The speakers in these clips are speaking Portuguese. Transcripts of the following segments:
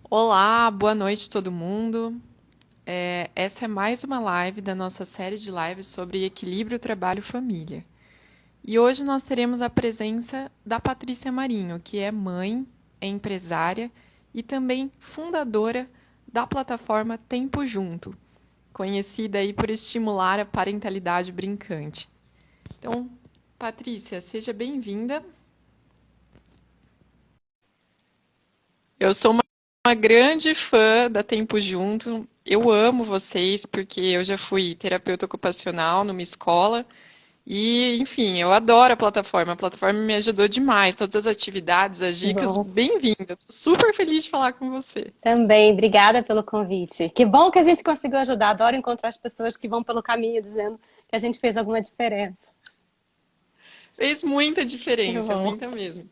Olá, boa noite todo mundo. Essa é mais uma live da nossa série de lives sobre equilíbrio trabalho-família. E hoje nós teremos a presença da Patrícia Marinho, que é mãe, é empresária e também fundadora da plataforma Tempo Junto, conhecida aí por estimular a parentalidade brincante. Então, Patrícia, seja bem-vinda. Eu sou uma grande fã da Tempo Junto. Eu amo vocês porque eu já fui terapeuta ocupacional numa escola e, enfim, eu adoro a plataforma. A plataforma me ajudou demais. Todas as atividades, as dicas, Bom, bem-vinda. Tô super feliz de falar com você. também, obrigada pelo convite. Que bom que a gente conseguiu ajudar. Adoro encontrar as pessoas que vão pelo caminho dizendo que a gente fez alguma diferença. Fez muita Que diferença, bom. muita mesmo.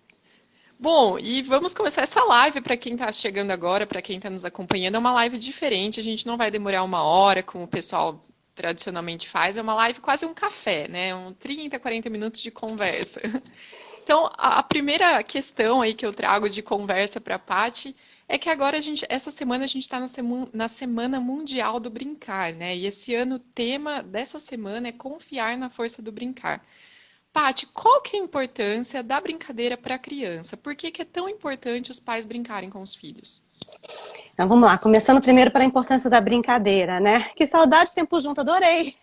Bom, e vamos começar essa live para quem está chegando agora, para quem está nos acompanhando. É uma live diferente, a gente não vai demorar uma hora, como o pessoal tradicionalmente faz. É uma live quase um café, né? 30, 40 minutos de conversa. Então, a primeira questão aí que eu trago de conversa para a Paty é que agora essa semana a gente está na Semana Mundial do Brincar, né? E esse ano o tema dessa semana é confiar na força do brincar. Paty, qual que é a importância da brincadeira para a criança? Por que que é tão importante os pais brincarem com os filhos? Então vamos lá, começando primeiro pela importância da brincadeira, né? Que saudade de tempo junto, adorei.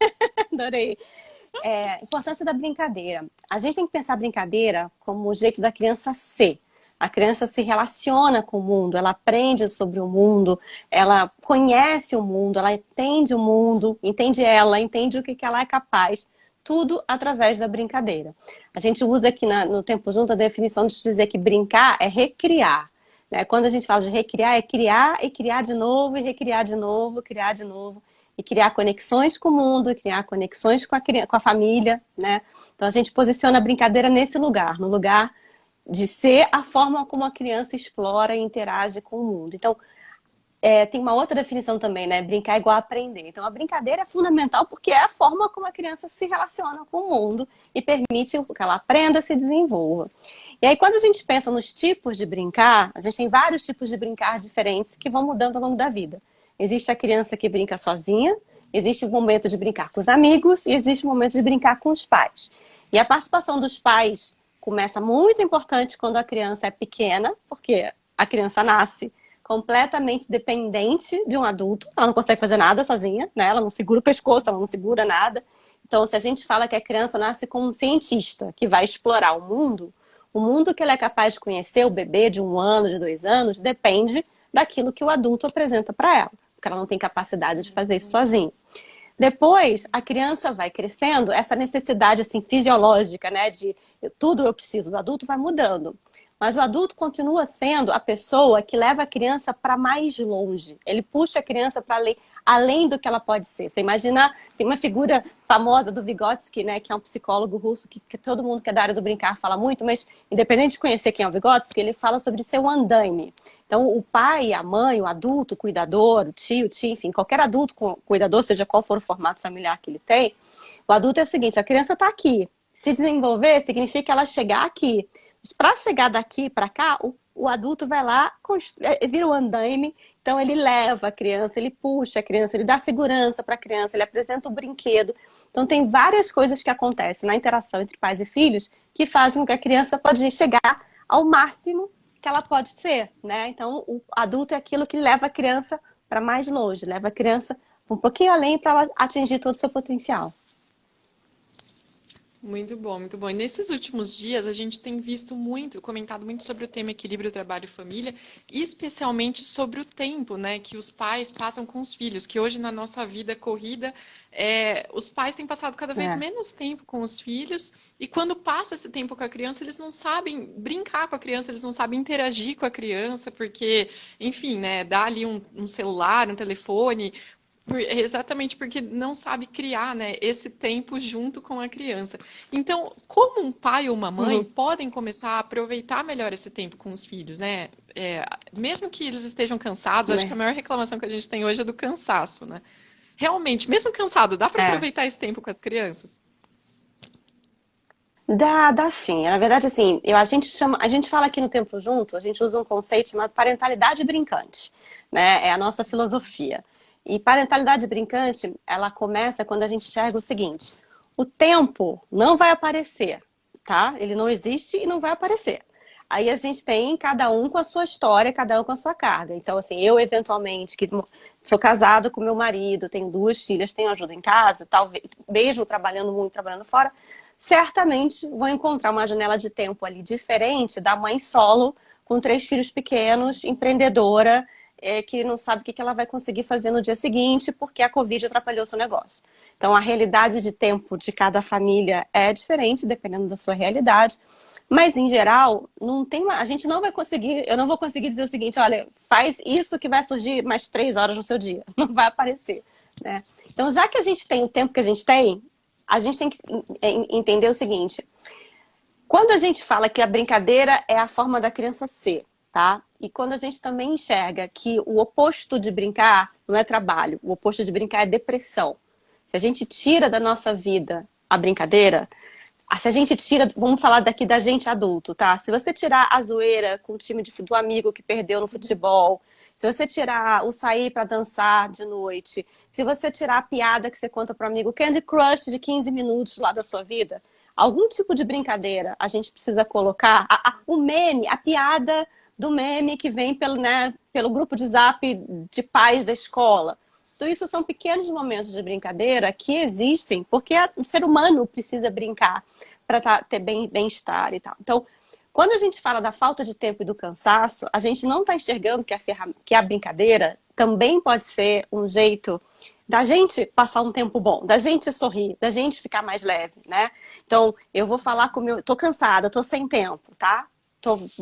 Adorei. Importância da brincadeira. A gente tem que pensar a brincadeira como o jeito da criança ser. A criança se relaciona com o mundo, ela aprende sobre o mundo, ela conhece o mundo, ela entende o mundo, entende ela, entende o que ela é capaz. Tudo através da brincadeira. A gente usa aqui no Tempo Junto a definição de dizer que brincar é recriar. Né? Quando a gente fala de recriar, é criar e criar de novo, e recriar de novo, criar de novo e criar conexões com o mundo, criar conexões com a família, né? Então a gente posiciona a brincadeira nesse lugar, no lugar de ser a forma como a criança explora e interage com o mundo. Então, tem uma outra definição também, né? Brincar é igual a aprender. Então, a brincadeira é fundamental porque é a forma como a criança se relaciona com o mundo e permite que ela aprenda, se desenvolva. E aí, quando a gente pensa nos tipos de brincar, a gente tem vários tipos de brincar diferentes que vão mudando ao longo da vida. Existe a criança que brinca sozinha, existe o momento de brincar com os amigos e existe o momento de brincar com os pais. E a participação dos pais começa muito importante quando a criança é pequena, porque a criança nasce completamente dependente de um adulto. Ela não consegue fazer nada sozinha, né? Ela não segura o pescoço, ela não segura nada. Então, se a gente fala que a criança nasce como um cientista que vai explorar o mundo que ela é capaz de conhecer, o bebê de 1 ano, de 2 anos, depende daquilo que o adulto apresenta para ela, porque ela não tem capacidade de fazer isso sozinha. Depois, a criança vai crescendo, essa necessidade assim fisiológica, né, de tudo eu preciso do adulto vai mudando. Mas o adulto continua sendo a pessoa que leva a criança para mais longe. Ele puxa a criança para além do que ela pode ser. Você imagina, tem uma figura famosa do Vygotsky, né, que é um psicólogo russo que todo mundo que é da área do brincar fala muito, mas independente de conhecer quem é o Vygotsky, ele fala sobre seu andaime. Então, o pai, a mãe, o adulto, o cuidador, o tio, enfim, qualquer adulto cuidador, seja qual for o formato familiar que ele tem, o adulto é o seguinte, a criança está aqui. Se desenvolver significa ela chegar aqui. Mas para chegar daqui para cá, o adulto vai lá, vira o andaime, então ele leva a criança, ele puxa a criança, ele dá segurança para a criança, ele apresenta o brinquedo. Então tem várias coisas que acontecem na interação entre pais e filhos que fazem com que a criança pode chegar ao máximo que ela pode ser, né? Então o adulto é aquilo que leva a criança para mais longe, leva a criança um pouquinho além para ela atingir todo o seu potencial. Muito bom, muito bom. E nesses últimos dias a gente tem visto muito, comentado muito sobre o tema equilíbrio trabalho-família, e especialmente sobre o tempo, né, que os pais passam com os filhos, que hoje na nossa vida corrida, os pais têm passado cada vez É. menos tempo com os filhos, e quando passa esse tempo com a criança, eles não sabem brincar com a criança, eles não sabem interagir com a criança, porque, enfim, né, dá ali um celular, um telefone, exatamente porque não sabe criar, né, esse tempo junto com a criança. Então, como um pai ou uma mãe Uhum. podem começar a aproveitar melhor esse tempo com os filhos, né? Mesmo que eles estejam cansados, acho que a maior reclamação que a gente tem hoje é do cansaço, né? Realmente, mesmo cansado, dá para É. aproveitar esse tempo com as crianças? Dá sim. Na verdade, assim, a gente fala aqui no Tempo Junto, a gente usa um conceito chamado parentalidade brincante, né? É a nossa filosofia. E parentalidade brincante, ela começa quando a gente enxerga o seguinte: o tempo não vai aparecer, tá? Ele não existe e não vai aparecer. Aí a gente tem cada um com a sua história, cada um com a sua carga. Então, assim, eu eventualmente, que sou casada com meu marido, tenho duas filhas, tenho ajuda em casa, talvez, mesmo trabalhando muito, trabalhando fora, certamente vou encontrar uma janela de tempo ali diferente da mãe solo, com três filhos pequenos, empreendedora, que não sabe o que ela vai conseguir fazer no dia seguinte porque a Covid atrapalhou o seu negócio. Então, a realidade de tempo de cada família é diferente, dependendo da sua realidade. Mas, em geral, não tem a gente não vai conseguir, eu não vou conseguir dizer o seguinte: olha, faz isso que vai surgir mais 3 horas no seu dia. Não vai aparecer, né? Então, já que a gente tem o tempo que a gente tem que entender o seguinte: quando a gente fala que a brincadeira é a forma da criança ser, tá? E quando a gente também enxerga que o oposto de brincar não é trabalho, o oposto de brincar é depressão. Se a gente tira da nossa vida a brincadeira, se a gente tira, vamos falar daqui da gente adulto, tá? Se você tirar a zoeira com o time do amigo que perdeu no futebol, se você tirar o sair para dançar de noite, se você tirar a piada que você conta para o amigo, Candy Crush de 15 minutos lá da sua vida, algum tipo de brincadeira a gente precisa colocar. O meme, a piada do meme que vem pelo, né, pelo grupo de zap de pais da escola. Então, isso são pequenos momentos de brincadeira que existem porque o ser humano precisa brincar para ter bem-estar e tal. Então, quando a gente fala da falta de tempo e do cansaço, a gente não está enxergando que a brincadeira também pode ser um jeito da gente passar um tempo bom, da gente sorrir, da gente ficar mais leve, né? Então, eu vou falar com o meu... Tô cansada, tô sem tempo, tá?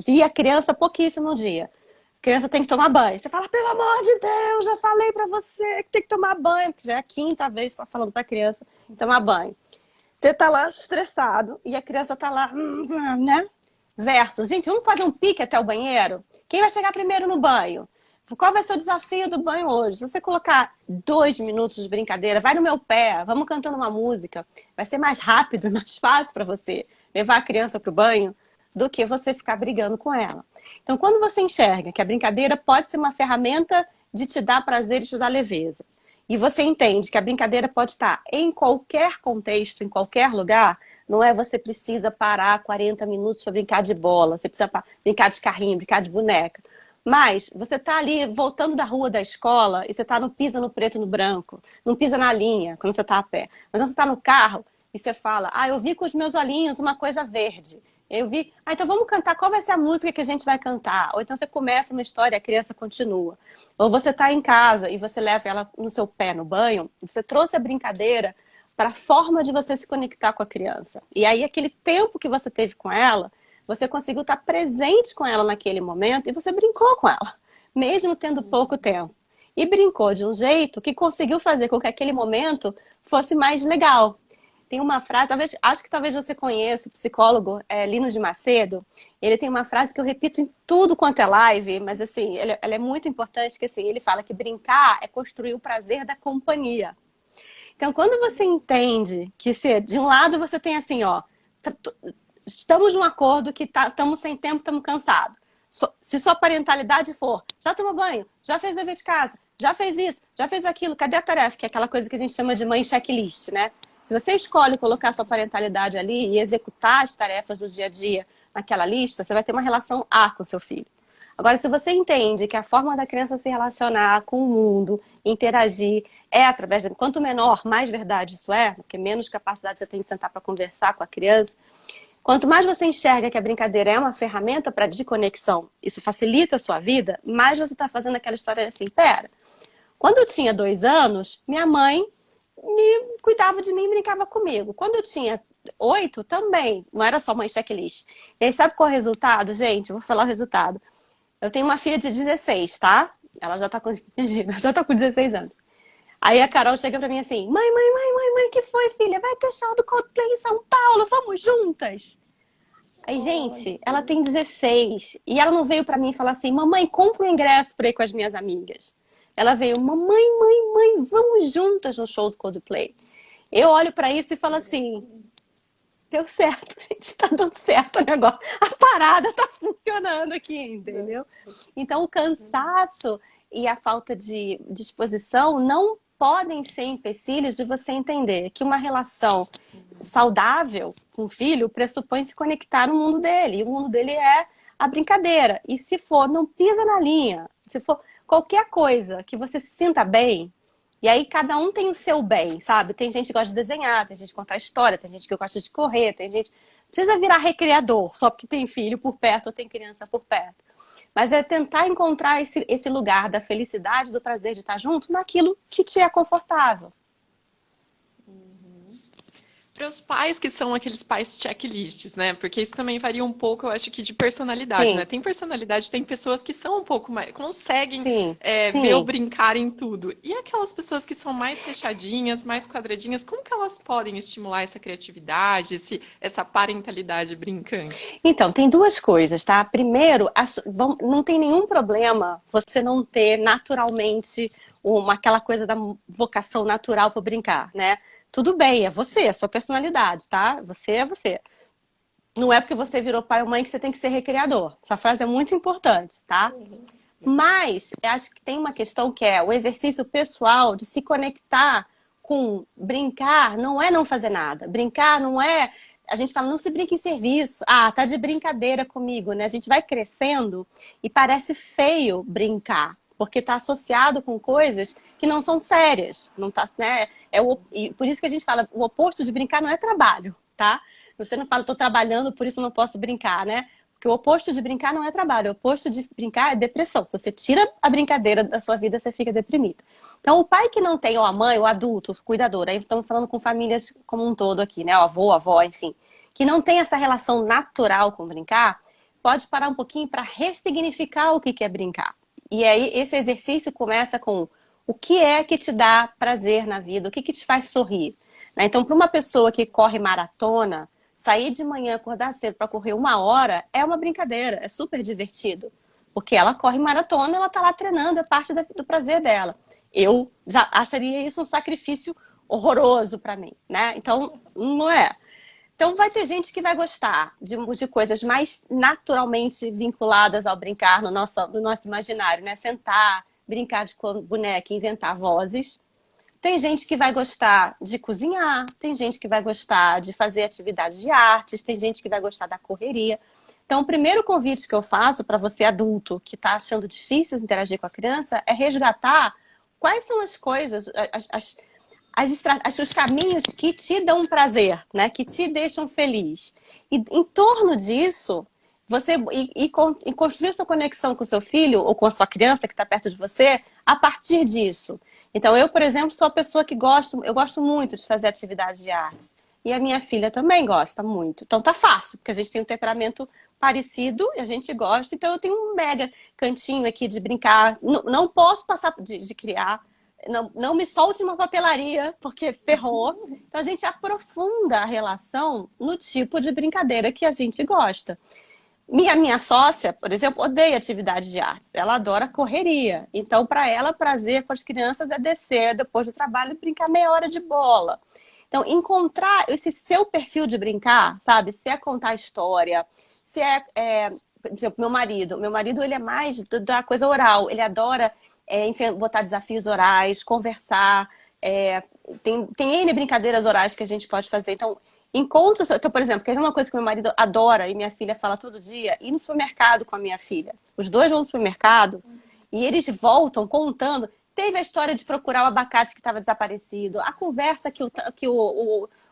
Vi a criança pouquíssimo no dia. A criança tem que tomar banho. Você fala, pelo amor de Deus, já falei pra você que tem que tomar banho, porque já é a quinta vez que você tá falando pra criança tomar banho. Você tá lá estressado e a criança tá lá, né? Versus, gente, vamos fazer um pique até o banheiro? Quem vai chegar primeiro no banho? Qual vai ser o desafio do banho hoje? Se você colocar 2 minutos de brincadeira, vai no meu pé, vamos cantando uma música, vai ser mais rápido e mais fácil para você levar a criança pro banho do que você ficar brigando com ela. Então, quando você enxerga que a brincadeira pode ser uma ferramenta de te dar prazer e te dar leveza, e você entende que a brincadeira pode estar em qualquer contexto, em qualquer lugar, não é você precisa parar 40 minutos para brincar de bola, você precisa brincar de carrinho, brincar de boneca. Mas você está ali voltando da rua da escola e você está no pisa no preto e no branco, não pisa na linha quando você está a pé. Mas você está no carro e você fala, eu vi com os meus olhinhos uma coisa verde. Eu vi, então vamos cantar, qual vai ser a música que a gente vai cantar? Ou então você começa uma história e a criança continua. Ou você está em casa e você leva ela no seu pé no banho, e você trouxe a brincadeira para a forma de você se conectar com a criança. E aí aquele tempo que você teve com ela, você conseguiu estar presente com ela naquele momento e você brincou com ela, mesmo tendo pouco tempo. E brincou de um jeito que conseguiu fazer com que aquele momento fosse mais legal. Tem uma frase, acho que talvez você conheça, o psicólogo Lino de Macedo. Ele tem uma frase que eu repito em tudo quanto é live, mas assim, ela é muito importante, que assim, ele fala que brincar é construir o prazer da companhia. Então, quando você entende que de um lado você tem assim, estamos num acordo que estamos sem tempo, estamos cansados. Se sua parentalidade for, já tomou banho, já fez dever de casa, já fez isso, já fez aquilo, cadê a tarefa? Que é aquela coisa que a gente chama de mãe checklist, né? Se você escolhe colocar sua parentalidade ali e executar as tarefas do dia a dia naquela lista, você vai ter uma relação A com o seu filho. Agora, se você entende que a forma da criança se relacionar com o mundo, interagir, é através de... Quanto menor, mais verdade isso é, porque menos capacidade você tem de sentar para conversar com a criança. Quanto mais você enxerga que a brincadeira é uma ferramenta de conexão, isso facilita a sua vida, mais você está fazendo aquela história assim, pera, quando eu tinha 2 anos, minha mãe cuidava de mim e brincava comigo. Quando eu tinha 8, também. Não era só mãe checklist. E aí, sabe qual é o resultado, gente? Eu vou falar o resultado. Eu tenho uma filha de 16, tá? Ela já tá com... Imagina, já tá com 16 anos. Aí a Carol chega pra mim assim, mãe, que foi, filha? Vai ter show do Coldplay em São Paulo, vamos juntas? Aí, gente, ela tem 16. E ela não veio pra mim e falar assim, mamãe, compra um ingresso pra ir com as minhas amigas. Ela veio, mamãe, vamos juntas no show do Coldplay. Eu olho pra isso e falo assim, deu certo, gente, tá dando certo o negócio. A parada tá funcionando aqui, entendeu? Então, o cansaço e a falta de disposição não podem ser empecilhos de você entender que uma relação saudável com o filho pressupõe se conectar no mundo dele. E o mundo dele é a brincadeira. E se for, não pisa na linha. Se for qualquer coisa que você se sinta bem, e aí cada um tem o seu bem, sabe? Tem gente que gosta de desenhar, tem gente que contar história, tem gente que gosta de correr, tem gente... Não precisa virar recreador só porque tem filho por perto ou tem criança por perto. Mas é tentar encontrar esse lugar da felicidade, do prazer de estar junto naquilo que te é confortável. Para os pais que são aqueles pais checklists, né? Porque isso também varia um pouco, eu acho que de personalidade, né? Sim, Tem personalidade, tem pessoas que são um pouco mais, conseguem sim, ver o sim. brincar em tudo. E aquelas pessoas que são mais fechadinhas, mais quadradinhas, como que elas podem estimular essa criatividade, essa parentalidade brincante? Então, tem duas coisas, tá? Primeiro, não tem nenhum problema você não ter naturalmente aquela coisa da vocação natural para brincar, né? Tudo bem, é você, é a sua personalidade, tá? Você é você. Não é porque você virou pai ou mãe que você tem que ser recreador. Essa frase é muito importante, tá? Mas eu acho que tem uma questão que é o exercício pessoal de se conectar com brincar, não é não fazer nada. Brincar não é. A gente fala, não se brinca em serviço. Ah, tá de brincadeira comigo, né? A gente vai crescendo e parece feio brincar, porque tá associado com coisas que não são sérias. Não tá, né? E por isso que a gente fala, o oposto de brincar não é trabalho, tá? Você não fala, tô trabalhando, por isso não posso brincar, né? Porque o oposto de brincar não é trabalho, o oposto de brincar é depressão. Se você tira a brincadeira da sua vida, você fica deprimido. Então, o pai que não tem, ou a mãe, o adulto, o cuidador, aí estamos falando com famílias como um todo aqui, né? O avô, a avó, enfim, que não tem essa relação natural com brincar, pode parar um pouquinho para ressignificar o que é brincar. E aí, esse exercício começa com o que é que te dá prazer na vida, o que te faz sorrir. Né? Então, para uma pessoa que corre maratona, sair de manhã, acordar cedo para correr 1 hora é uma brincadeira, é super divertido. Porque ela corre maratona, ela tá lá treinando, é parte do prazer dela. Eu já acharia isso um sacrifício horroroso para mim, né? Então, não é. Então, vai ter gente que vai gostar de coisas mais naturalmente vinculadas ao brincar no nosso imaginário, né? Sentar, brincar de boneca, inventar vozes. Tem gente que vai gostar de cozinhar, tem gente que vai gostar de fazer atividades de artes, tem gente que vai gostar da correria. Então, o primeiro convite que eu faço para você adulto que está achando difícil interagir com a criança é resgatar quais são as coisas, os caminhos que te dão prazer, né? Que te deixam feliz. E em torno disso, e construir sua conexão com o seu filho ou com a sua criança que está perto de você a partir disso. Então, eu, por exemplo, sou a pessoa que eu gosto muito de fazer atividades de artes. E a minha filha também gosta muito. Então tá fácil, porque a gente tem um temperamento parecido e a gente gosta. Então eu tenho um mega cantinho aqui de brincar. Não posso passar de criar. Não me solte uma papelaria, porque ferrou. Então a gente aprofunda a relação no tipo de brincadeira que a gente gosta. Minha sócia, por exemplo, odeia atividade de artes. Ela adora correria. Então, para ela, prazer com as crianças é descer depois do trabalho e brincar meia hora de bola. Então, encontrar esse seu perfil de brincar, sabe? Se é contar história, se por exemplo, meu marido. Meu marido, ele é mais da coisa oral. Ele adora enfim, botar desafios orais, conversar. Tem N brincadeiras orais que a gente pode fazer. Então, então, por exemplo, quer ver uma coisa que meu marido adora e minha filha fala todo dia? Ir no supermercado com a minha filha. Os dois vão no supermercado e eles voltam contando. Teve a história de procurar o abacate que estava desaparecido, a conversa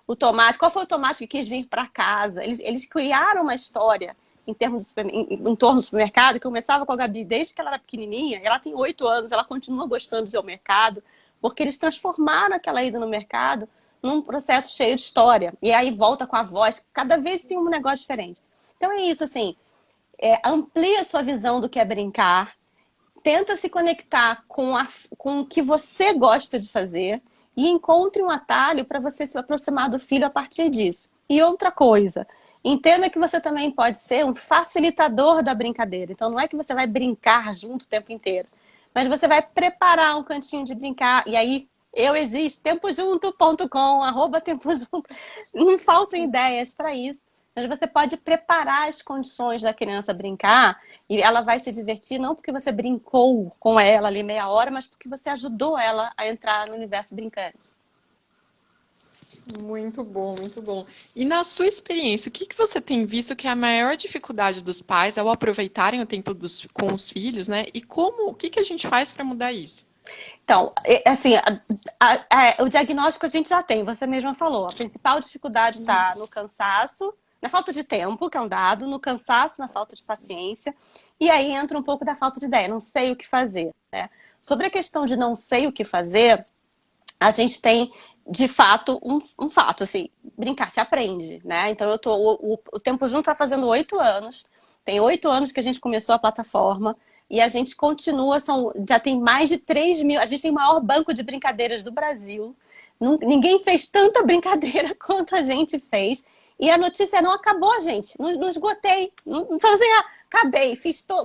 o tomate, qual foi o tomate que quis vir para casa. Eles criaram uma história em torno do supermercado que começava com a Gabi desde que ela era pequenininha. Ela tem 8 anos, ela continua gostando do mercado, porque eles transformaram aquela ida no mercado num processo cheio de história. E aí volta com a voz, cada vez tem um negócio diferente. Então é isso, assim, amplia a sua visão do que é brincar, tenta se conectar com o que você gosta de fazer e encontre um atalho para você se aproximar do filho a partir disso. E outra coisa, entenda que você também pode ser um facilitador da brincadeira. Então não é que você vai brincar junto o tempo inteiro, mas você vai preparar um cantinho de brincar. E aí Eu existo, tempojunto.com, @tempojunto. Não faltam ideias para isso. Mas você pode preparar as condições da criança brincar e ela vai se divertir não porque você brincou com ela ali meia hora, mas porque você ajudou ela a entrar no universo brincante. Muito bom, muito bom. E na sua experiência, o que que você tem visto que é a maior dificuldade dos pais ao aproveitarem o tempo com os filhos, né? E como, o que que a gente faz para mudar isso? Então, assim, o diagnóstico a gente já tem, você mesma falou. A principal dificuldade está no cansaço, na falta de tempo, que é um dado, no cansaço, na falta de paciência. E aí entra um pouco da falta de ideia, não sei o que fazer, né? Sobre a questão de não sei o que fazer, a gente tem, de fato, um fato, assim, brincar se aprende, né? Então, o Tempo Junto está fazendo 8 anos, tem 8 anos que a gente começou a plataforma, e a gente continua, já tem mais de 3 mil, a gente tem o maior banco de brincadeiras do Brasil, ninguém fez tanta brincadeira quanto a gente fez, e a notícia não acabou, gente, não esgotei, não falei assim, acabei,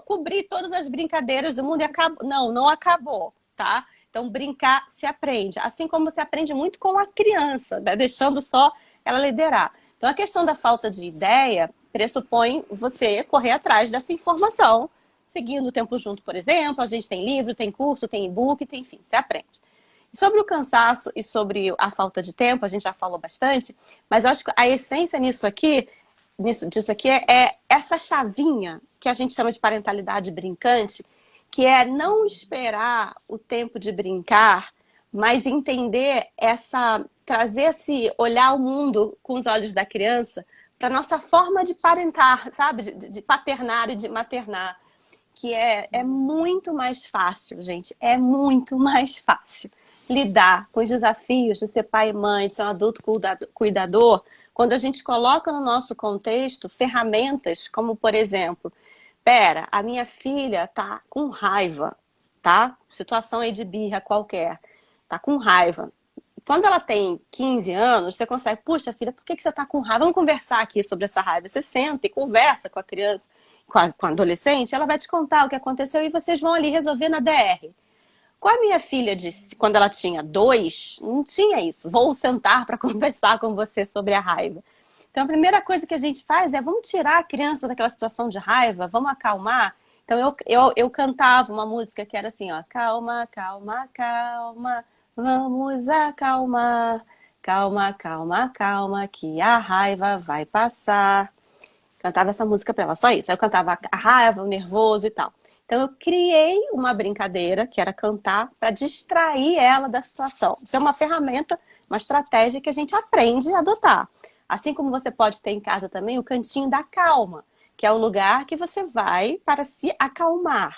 cobri todas as brincadeiras do mundo e acabou. Não acabou, tá? Então, brincar se aprende. Assim como se aprende muito com a criança, né? Deixando só ela liderar. Então, a questão da falta de ideia pressupõe você correr atrás dessa informação, seguindo o Tempo Junto, por exemplo. A gente tem livro, tem curso, tem e-book, tem, enfim, você aprende. Sobre o cansaço e sobre a falta de tempo, a gente já falou bastante, mas eu acho que a essência disso aqui é essa chavinha que a gente chama de parentalidade brincante, que é não esperar o tempo de brincar, mas entender trazer olhar o mundo com os olhos da criança para nossa forma de parentar, sabe? De paternar e de maternar, que é muito mais fácil, gente, é muito mais fácil lidar com os desafios de ser pai e mãe, de ser um adulto cuidador, quando a gente coloca no nosso contexto ferramentas como, por exemplo, a minha filha tá com raiva, tá? Situação aí de birra qualquer, tá com raiva. Quando ela tem 15 anos, você consegue, puxa filha, por que você tá com raiva? Vamos conversar aqui sobre essa raiva. Você senta e conversa com a criança, com a adolescente, ela vai te contar o que aconteceu e vocês vão ali resolver na DR. Com a minha filha, quando ela tinha 2, não tinha isso. Vou sentar para conversar com você sobre a raiva. Então, a primeira coisa que a gente faz é vamos tirar a criança daquela situação de raiva, vamos acalmar. Então, eu cantava uma música que era assim, ó, calma, calma, calma, vamos acalmar, calma, calma, calma, que a raiva vai passar. Cantava essa música para ela, só isso. Aí eu cantava a raiva, o nervoso e tal. Então, eu criei uma brincadeira, que era cantar, para distrair ela da situação. Isso é uma ferramenta, uma estratégia que a gente aprende a adotar. Assim como você pode ter em casa também o cantinho da calma, que é o lugar que você vai para se acalmar.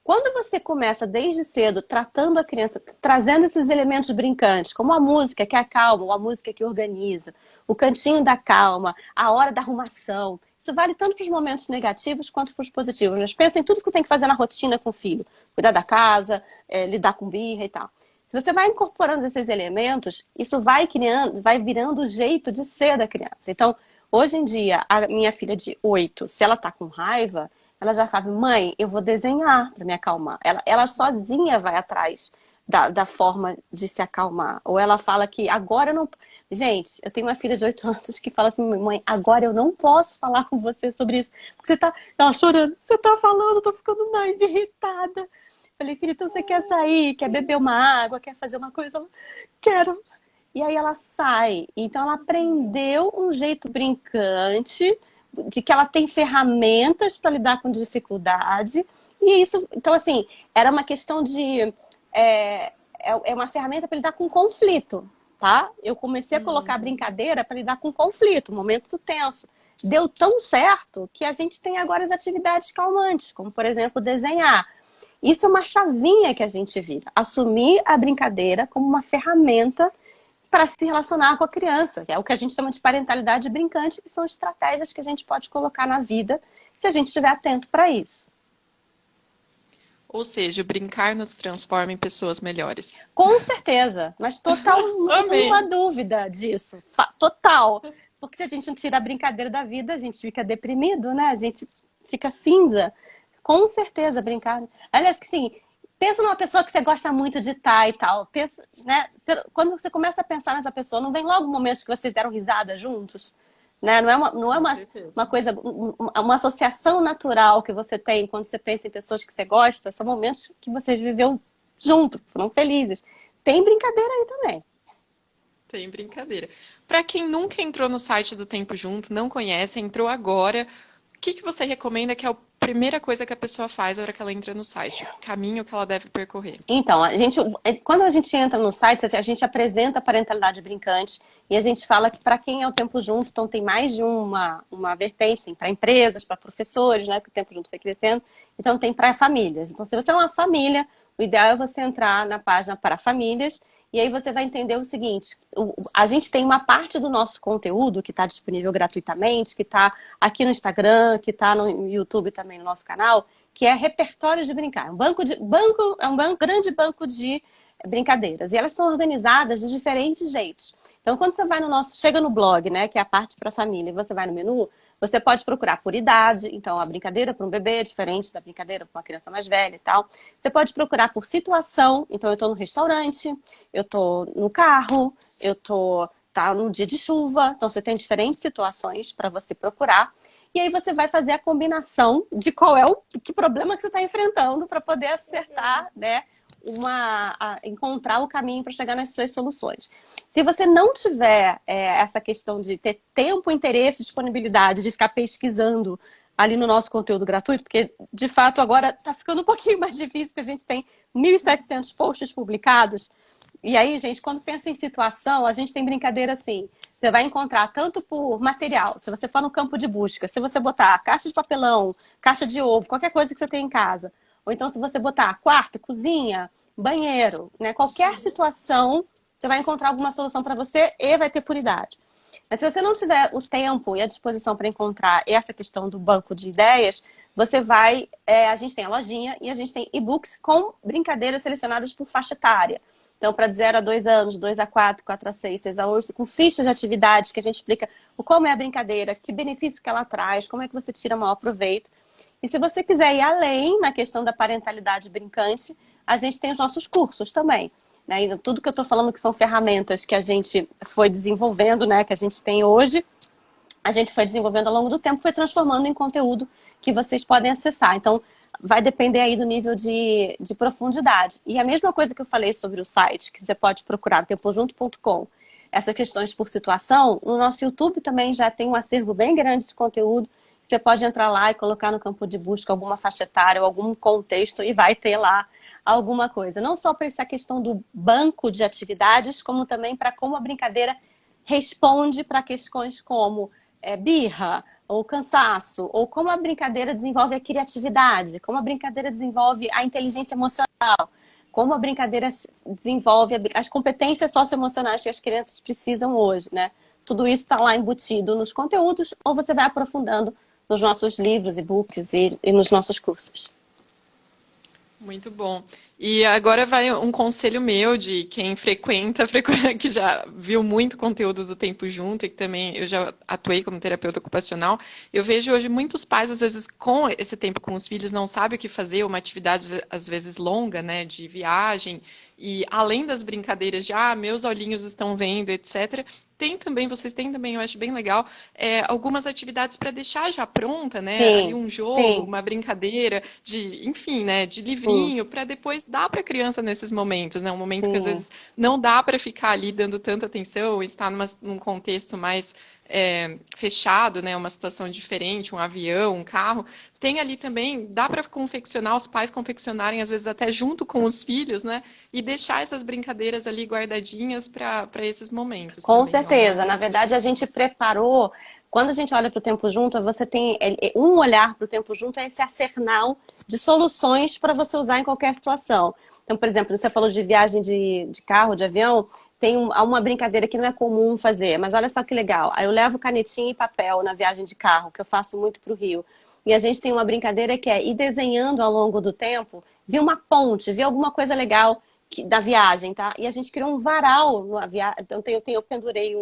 Quando você começa desde cedo tratando a criança, trazendo esses elementos brincantes, como a música que acalma, ou a música que organiza, o cantinho da calma, a hora da arrumação, isso vale tanto para os momentos negativos quanto para os positivos. Mas pensa em tudo que tem que fazer na rotina com o filho. Cuidar da casa, lidar com birra e tal. Se você vai incorporando esses elementos, isso vai virando o jeito de ser da criança. Então, hoje em dia, a minha filha de 8, se ela está com raiva, ela já fala, mãe, eu vou desenhar para me acalmar. Ela sozinha vai atrás da forma de se acalmar. Ou ela fala que agora eu não... Gente, eu tenho uma filha de 8 anos que fala assim, mãe, agora eu não posso falar com você sobre isso. Porque você tá chorando, você tá falando, eu tô ficando mais irritada. Falei, filha, então você quer sair, quer beber uma água, quer fazer uma coisa? Ela, quero. E aí ela sai. Então ela aprendeu um jeito brincante, de que ela tem ferramentas para lidar com dificuldade. E isso, então assim, era uma questão de... É uma ferramenta para lidar com conflito, tá? Eu comecei a colocar brincadeira para lidar com conflito, momento tenso. Deu tão certo que a gente tem agora as atividades calmantes, como, por exemplo, desenhar. Isso é uma chavinha que a gente vira. Assumir a brincadeira como uma ferramenta para se relacionar com a criança. É o que a gente chama de parentalidade brincante, que são estratégias que a gente pode colocar na vida se a gente estiver atento para isso. Ou seja, o brincar nos transforma em pessoas melhores. Com certeza, mas total, nenhuma dúvida disso. Total. Porque se a gente não tira a brincadeira da vida, a gente fica deprimido, né? A gente fica cinza. Com certeza, brincar. Aliás, que sim, Pensa numa pessoa que você gosta muito de estar e tal. Pensa, né? Quando você começa a pensar nessa pessoa, não vem logo momentos que vocês deram risada juntos? Né? Não é Com certeza. uma coisa, uma associação natural que você tem quando você pensa em pessoas que você gosta, são momentos que vocês viveu junto, foram felizes. Tem brincadeira aí também. Tem brincadeira. Para quem nunca entrou no site do Tempo Junto, não conhece, entrou agora, o que que você recomenda que é a primeira coisa que a pessoa faz na hora que ela entra no site? O caminho que ela deve percorrer? Então, quando a gente entra no site, a gente apresenta a parentalidade brincante e a gente fala que para quem é o Tempo Junto, então tem mais de uma vertente, tem para empresas, para professores, né, que o Tempo Junto foi crescendo, então tem para famílias. Então, se você é uma família, o ideal é você entrar na página para famílias e aí você vai entender o seguinte, a gente tem uma parte do nosso conteúdo que está disponível gratuitamente, que está aqui no Instagram, que está no YouTube também no nosso canal, que é repertório de brincar. Grande banco de brincadeiras. E elas estão organizadas de diferentes jeitos. Então, quando você vai chega no blog, né, que é a parte para a família, e você vai no menu, você pode procurar por idade. Então, a brincadeira para um bebê é diferente da brincadeira para uma criança mais velha e tal. Você pode procurar por situação. Então, eu estou no restaurante, eu estou no carro, tá num dia de chuva. Então, você tem diferentes situações para você procurar. E aí você vai fazer a combinação de qual é que problema que você está enfrentando para poder acertar, né? Encontrar o caminho para chegar nas suas soluções. Se você não tiver essa questão de ter tempo, interesse, disponibilidade de ficar pesquisando ali no nosso conteúdo gratuito, porque de fato agora está ficando um pouquinho mais difícil, porque a gente tem 1.700 posts publicados. E aí, gente, quando pensa em situação, a gente tem brincadeira assim. Você vai encontrar tanto por material, se você for no campo de busca, se você botar caixa de papelão, caixa de ovo, qualquer coisa que você tem em casa. Ou então se você botar quarto, cozinha, banheiro, né? Qualquer situação, você vai encontrar alguma solução para você e vai ter por idade. Mas se você não tiver o tempo e a disposição para encontrar essa questão do banco de ideias, você vai... a gente tem a lojinha e a gente tem e-books com brincadeiras selecionadas por faixa etária. Então, para de 0 a 2 anos, 2 a 4, 4 a 6, 6 a 8, com fichas de atividades que a gente explica como é a brincadeira, que benefício que ela traz, como é que você tira maior proveito. E se você quiser ir além na questão da parentalidade brincante, a gente tem os nossos cursos também. Né? E tudo que eu estou falando que são ferramentas que a gente foi desenvolvendo, né, que a gente tem hoje, a gente foi desenvolvendo ao longo do tempo, foi transformando em conteúdo que vocês podem acessar. Então, vai depender aí do nível de profundidade. E a mesma coisa que eu falei sobre o site, que você pode procurar, tempojunto.com, essas questões por situação, no nosso YouTube também já tem um acervo bem grande de conteúdo. Você pode entrar lá e colocar no campo de busca alguma faixa etária ou algum contexto e vai ter lá alguma coisa. Não só para essa questão do banco de atividades, como também para como a brincadeira responde para questões como birra, ou cansaço, ou como a brincadeira desenvolve a criatividade, como a brincadeira desenvolve a inteligência emocional, como a brincadeira desenvolve as competências socioemocionais que as crianças precisam hoje, né? Tudo isso está lá embutido nos conteúdos, ou você vai aprofundando nos nossos livros, e-books e nos nossos cursos. Muito bom. E agora vai um conselho meu de quem que já viu muito conteúdo do Tempo Junto e que também eu já atuei como terapeuta ocupacional. Eu vejo hoje muitos pais, às vezes, com esse tempo com os filhos, não sabem o que fazer, uma atividade, às vezes, longa, né, de viagem, e além das brincadeiras de, meus olhinhos estão vendo, etc., vocês têm também, eu acho bem legal, algumas atividades para deixar já pronta, né? Ali Sim, um jogo, sim, uma brincadeira, enfim, né? De livrinho, para depois dar para a criança nesses momentos, né? Um momento que às sim. vezes não dá para ficar ali dando tanta atenção, estar num contexto mais fechado, né? Uma situação diferente, um avião, um carro. Tem ali também, dá para confeccionar, os pais confeccionarem, às vezes até junto com os filhos, né? E deixar essas brincadeiras ali guardadinhas para esses momentos Com também. É uma certeza. Na boa verdade, a sugestão. gente preparou. Quando a gente olha para o tempo junto, você tem um olhar para o tempo junto é esse arsenal de soluções para você usar em qualquer situação. Então, por exemplo, você falou de viagem de carro, de avião, tem uma brincadeira que não é comum fazer, mas olha só que legal. Aí eu levo canetinha e papel na viagem de carro, que eu faço muito para o Rio. E a gente tem uma brincadeira que é ir desenhando ao longo do tempo, ver uma ponte, ver alguma coisa legal da viagem, tá? E a gente criou um varal no avião. Então eu pendurei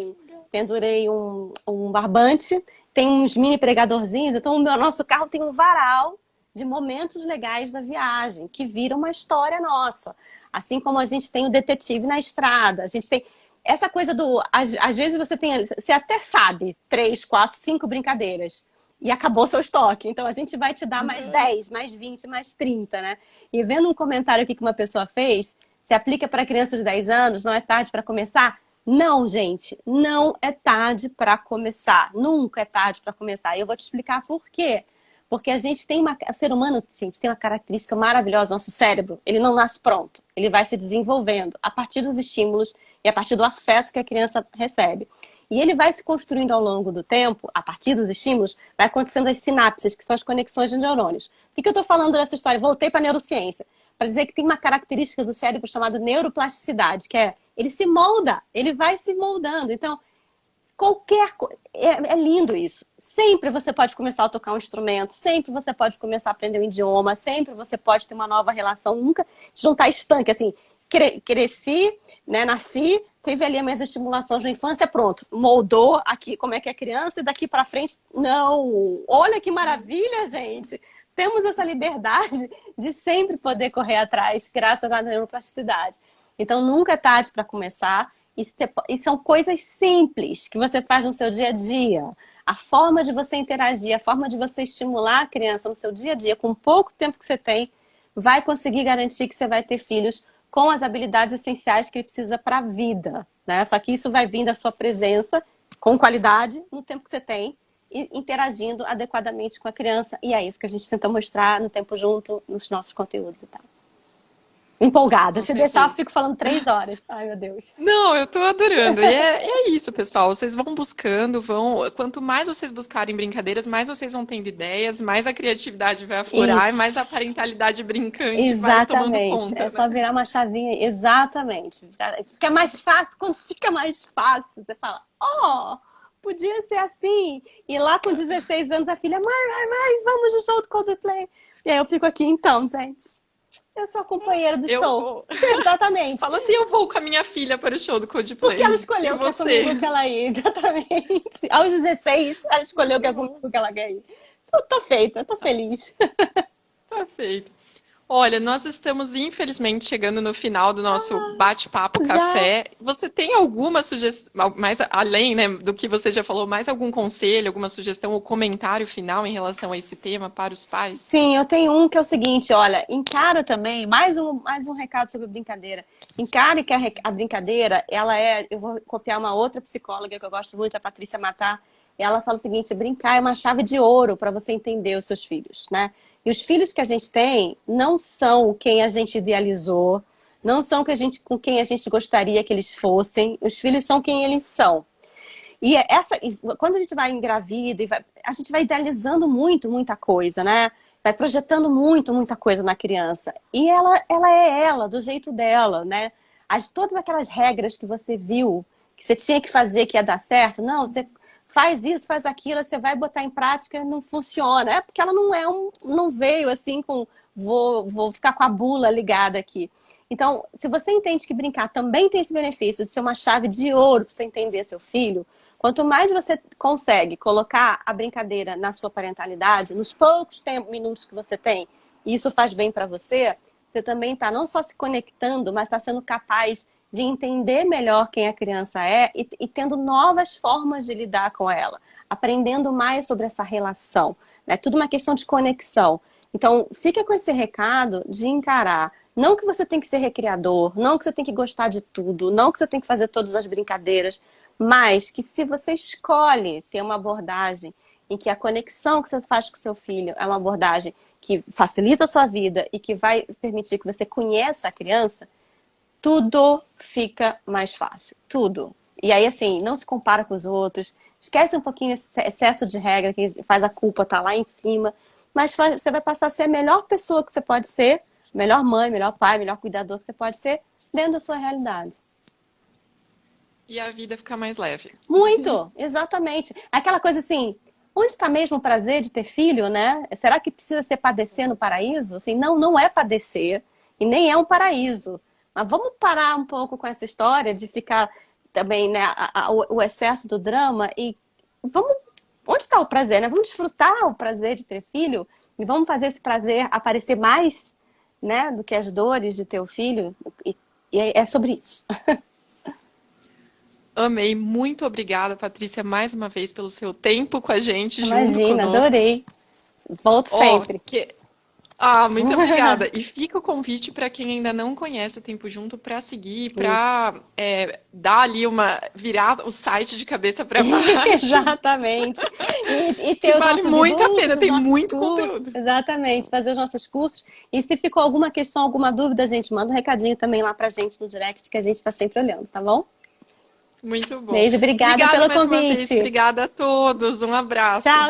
um barbante, tem uns mini pregadorzinhos, então o nosso carro tem um varal de momentos legais da viagem, que viram uma história nossa. Assim como a gente tem o detetive na estrada, a gente tem essa coisa do... Às vezes você até sabe 3, 4, 5 brincadeiras e acabou seu estoque. Então a gente vai te dar mais 10, mais 20, mais 30, né? E vendo um comentário aqui que uma pessoa fez, se aplica para crianças de 10 anos, não é tarde para começar? Não, gente, não é tarde para começar. Nunca é tarde para começar. E eu vou te explicar por quê. Porque a gente tem o ser humano, gente, tem uma característica maravilhosa, nosso cérebro, ele não nasce pronto, ele vai se desenvolvendo a partir dos estímulos e a partir do afeto que a criança recebe. E ele vai se construindo ao longo do tempo, a partir dos estímulos, vai acontecendo as sinapses, que são as conexões de neurônios. Por que eu estou falando dessa história? Voltei para a neurociência, para dizer que tem uma característica do cérebro chamada neuroplasticidade, que é, ele se molda, ele vai se moldando. Então, qualquer coisa. É lindo isso. Sempre você pode começar a tocar um instrumento, sempre você pode começar a aprender um idioma, sempre você pode ter uma nova relação. Nunca a gente não está estanque, assim, cresci, né, nasci, teve ali as minhas estimulações na infância, pronto, moldou aqui como é que é criança e daqui para frente, não. Olha que maravilha, gente. Temos essa liberdade de sempre poder correr atrás, graças à neuroplasticidade. Então, nunca é tarde para começar. E são coisas simples que você faz no seu dia a dia. A forma de você interagir, a forma de você estimular a criança no seu dia a dia, com pouco tempo que você tem, vai conseguir garantir que você vai ter filhos com as habilidades essenciais que ele precisa para a vida, né? Só que isso vai vir da sua presença, com qualidade, no tempo que você tem, e interagindo adequadamente com a criança. E é isso que a gente tenta mostrar no Tempo Junto, nos nossos conteúdos e tal. Empolgada. Se deixar, eu fico falando 3 horas. Ai, meu Deus. Não, eu tô adorando. E é isso, pessoal. Vocês vão buscando, quanto mais vocês buscarem brincadeiras, mais vocês vão tendo ideias, mais a criatividade vai aflorar e mais a Isso. parentalidade brincante vai tomando Exatamente. conta, É só né? virar uma chavinha. Exatamente. Fica mais fácil. Quando fica mais fácil, você fala, oh, podia ser assim. E lá com 16 anos, a filha, mãe, vamos no show do Coldplay. E aí eu fico aqui, então, gente. Eu sou a companheira do Eu show. vou. Exatamente. Fala assim, eu vou com a minha filha para o show do Porque ela Coldplay. E escolheu que é comigo você? que ela ia. Exatamente. Aos 16, ela escolheu que é comigo que ela quer ir. Tô feita, eu tô feliz. Perfeito. Olha, nós estamos infelizmente chegando no final do nosso bate-papo Já. café. Você tem alguma sugestão, mais além, né, do que você já falou, mais algum conselho, alguma sugestão ou comentário final em relação a esse tema para os pais? Sim, eu tenho um que é o seguinte, olha, encara também, mais um recado sobre a brincadeira. Encare que a brincadeira, eu vou copiar uma outra psicóloga que eu gosto muito, a Patrícia Matar, e ela fala o seguinte, brincar é uma chave de ouro para você entender os seus filhos, né? E os filhos que a gente tem não são quem a gente idealizou, não são com quem a gente gostaria que eles fossem, os filhos são quem eles são. Quando a gente vai engravida, a gente vai idealizando muita coisa, né? Vai projetando muita coisa na criança. E ela é ela, do jeito dela, né? Todas aquelas regras que você viu, que você tinha que fazer, que ia dar certo, não, você faz isso, faz aquilo, você vai botar em prática, não funciona. É porque ela não veio assim com vou ficar com a bula ligada aqui. Então, se você entende que brincar também tem esse benefício de ser uma chave de ouro para você entender seu filho, quanto mais você consegue colocar a brincadeira na sua parentalidade, nos poucos minutos que você tem, e isso faz bem para você, você também está não só se conectando, mas está sendo capaz de entender melhor quem a criança é e tendo novas formas de lidar com ela, aprendendo mais sobre essa relação. É tudo uma questão de conexão. Então, fica com esse recado de encarar. Não que você tem que ser recriador, não que você tem que gostar de tudo, não que você tem que fazer todas as brincadeiras, mas que se você escolhe ter uma abordagem em que a conexão que você faz com seu filho é uma abordagem que facilita a sua vida e que vai permitir que você conheça a criança, tudo fica mais fácil. Tudo. E aí, assim, não se compara com os outros, esquece um pouquinho esse excesso de regra que faz a culpa estar lá em cima, mas você vai passar a ser a melhor pessoa que você pode ser, melhor mãe, melhor pai, melhor cuidador que você pode ser dentro da sua realidade. E a vida fica mais leve. Muito, exatamente. Aquela coisa assim, onde está mesmo o prazer de ter filho, né? Será que precisa ser padecer no paraíso? Assim, não é padecer e nem é um paraíso. Mas vamos parar um pouco com essa história de ficar também, né, o excesso do drama e onde está o prazer, né? Vamos desfrutar o prazer de ter filho E vamos fazer esse prazer aparecer mais, né, do que as dores de ter o filho. E é sobre isso. Amei. Muito obrigada, Patrícia, mais uma vez pelo seu tempo com a gente, junto Imagina, conosco. adorei. Volto Ó, sempre. muito obrigada. E fica o convite para quem ainda não conhece o Tempo Junto para seguir, Isso. para dar ali virar o site de cabeça para baixo, Exatamente. E que ter os vale nossos muito a e-books, pena, os tem nossos muito cursos. conteúdo. Exatamente, fazer os nossos cursos. E se ficou alguma questão, alguma dúvida, gente, manda um recadinho também lá pra gente no direct, que a gente está sempre olhando, tá bom? Muito bom. Beijo, obrigada Obrigada pelo mais uma vez, convite. obrigada a todos, um abraço. Tchau.